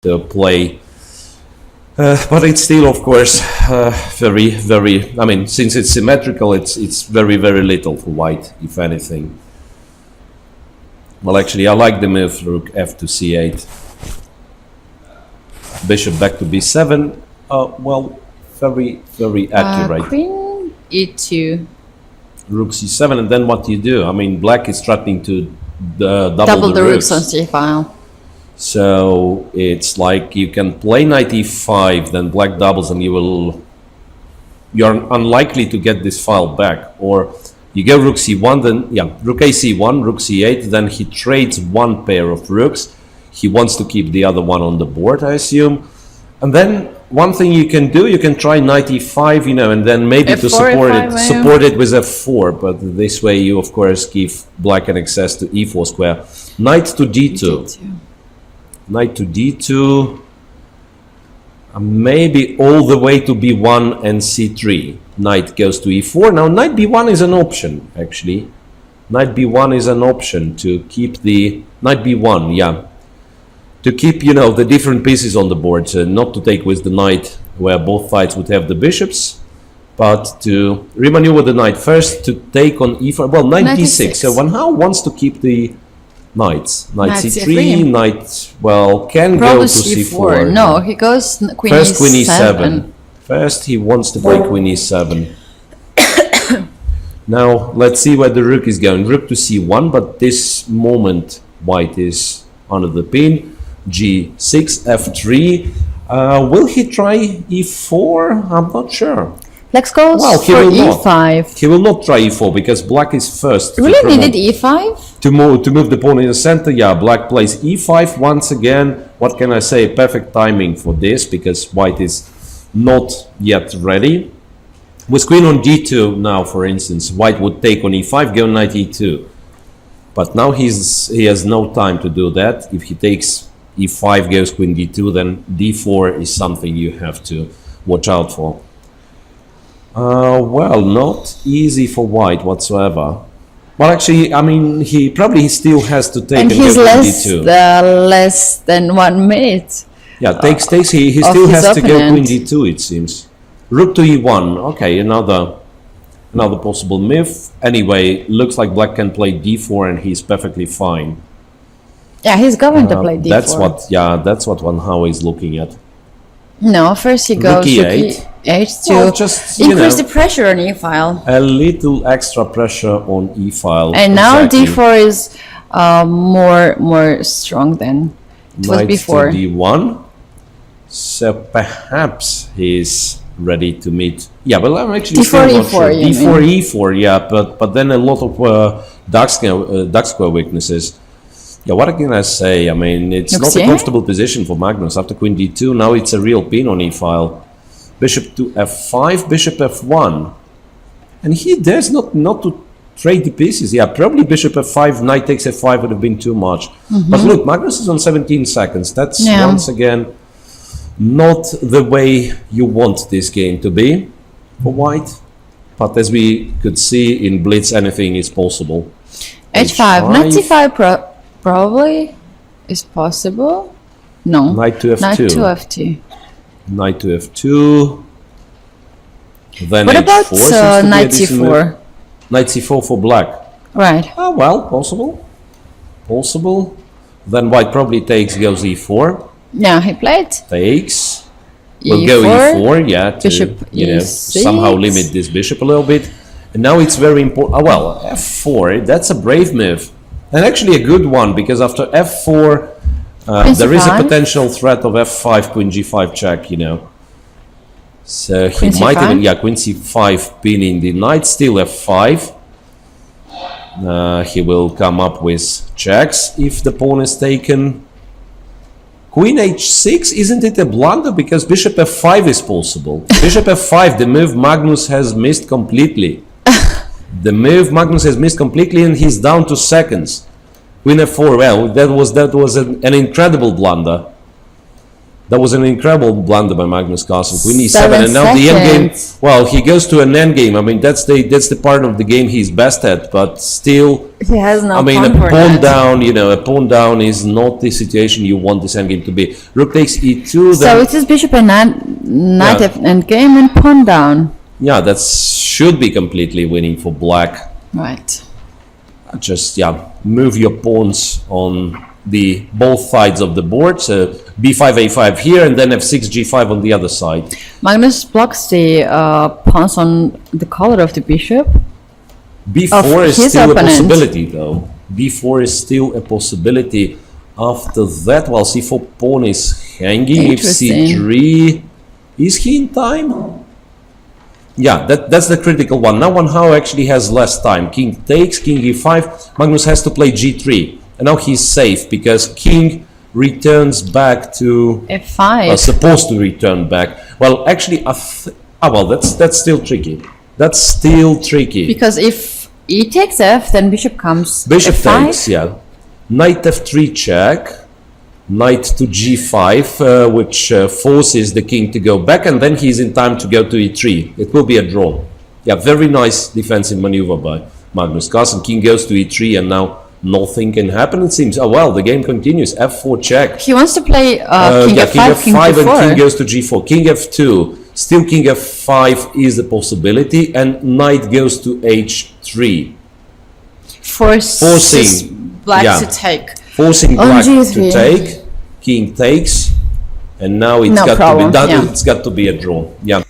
to play. But it's still, of course, very. I mean, since it's symmetrical, it's very little for white, if anything. Well, actually, I like the move rook f to c8. Bishop back to b7. Well, very accurate. Queen e2. Rook c7, and then what do you do? I mean, black is threatening to double the rooks on c-file. So it's like you can play knight e5, then black doubles, and you're unlikely to get this file back. Or you go rook c1, then rook a c1, rook c8, then he trades one pair of rooks. He wants to keep the other one on the board, I assume. And then one thing you can do, you can try knight e5, and then maybe F4, to support it with f4. But this way you, of course, give black an access to e4 square. Knight to d2. Knight to d2. Maybe all the way to b1 and c3. Knight goes to e4. Now, knight b1 is an option, actually. Knight b1 is an option to keep the... Knight b1, yeah. To keep, the different pieces on the board, not to take with the knight where both sides would have the bishops, but to remaneuver the knight first to take on e4. Well, knight d6. So when Hao wants to keep the knights, knight c3, knight, can go to c4. No, he goes queen first e7. Queen e7. First he wants to play queen e7. Now let's see where the rook is going. Rook to c1, but this moment white is under the pin. g6, f3. Will he try e4? I'm not sure. Let's go for e5. He will not try e4 because black is first. Really needed e5? To move the pawn in the center, black plays e5 once again. What can I say? Perfect timing for this because white is not yet ready. With queen on d2 now, for instance, white would take on e5, go knight e2. But now he has no time to do that. If he takes e5, goes queen d2, then d4 is something you have to watch out for. Not easy for white whatsoever. Well, actually, I mean, he still has to take and he's d2. Less than 1 minute. Yeah, takes. He still has to go queen d2, it seems. Rook to e1. Okay, another possible move. Anyway, looks like black can play d4 and he's perfectly fine. Yeah, he's going to play d4. That's what Van Hao is looking at. No, first he goes to e8 to increase the pressure on e-file. A little extra pressure on e-file. And now d4 is more strong than it was before. To d1. So perhaps he's ready to meet. Yeah, well, I'm actually still not sure. d4, e4, yeah, but then a lot of dark square weaknesses. Yeah, what can I say? I mean, it's not a comfortable position for Magnus. After queen d2, now it's a real pin on e-file. Bishop to f5, bishop f1. And he dares not to trade the pieces. Yeah, probably bishop f5, knight takes f5 would have been too much. But look, Magnus is on 17 seconds. That's once again not the way you want this game to be for white. But as we could see in Blitz, anything is possible. h5, knight c5 probably is possible. No. Knight to f2. Knight to f2. Knight to f2. Then what h4 about knight c4? Knight c4 for black. Right. Oh, well, possible. Possible. Then white probably takes, goes e4. Yeah, he played. Takes. We'll go e4, yeah, to bishop e6. Somehow limit this bishop a little bit. And now it's very important. Oh, well, f4, that's a brave move. And actually a good one, because after f4, there is a potential threat of f5, queen g5 check, So he might even, queen c5 pinning the knight, still f5. He will come up with checks if the pawn is taken. Queen h6, isn't it a blunder? Because bishop f5 is possible. Bishop f5, the move Magnus has missed completely. The move Magnus has missed completely, and he's down to seconds. Queen f4, well, that was an incredible blunder. That was an incredible blunder by Magnus Carlsen. Queen e7, and now the endgame. Well, he goes to an endgame. I mean, that's the part of the game he's best at. But still, he has no. I mean, a pawn down. You know, a pawn down is not the situation you want this endgame to be. Rook takes e2. So it is bishop and knight endgame and pawn down. Yeah, that should be completely winning for black. Right. Just move your pawns on the both sides of the board. So b5, a5 here, and then f6, g5 on the other side. Magnus blocks the pawns on the color of the bishop. b4 is still a possibility, though. b4 is still a possibility. After that, while c4 pawn is hanging, if c3, is he in time? Yeah, that's the critical one. Now Hao actually has less time. King takes, king e5. Magnus has to play g3. And now he's safe because king returns back to f5. Supposed to return back. Well, actually, that's still tricky. That's still tricky. Because if e takes f, then bishop comes bishop f5. Takes, yeah. Knight f3 check. Knight to g5, which forces the king to go back, and then he's in time to go to e3. It will be a draw. Yeah, very nice defensive maneuver by Magnus Carlsen. King goes to e3, and now nothing can happen, it seems. Oh, well, the game continues. f4 check. He wants to play king f5, king f5, and king goes to g4. King f2. Still king f5 is a possibility, and knight goes to h3. Forcing black to take. Forcing black to take. King takes. And now it's got to be done. It's got to be a draw. Yeah.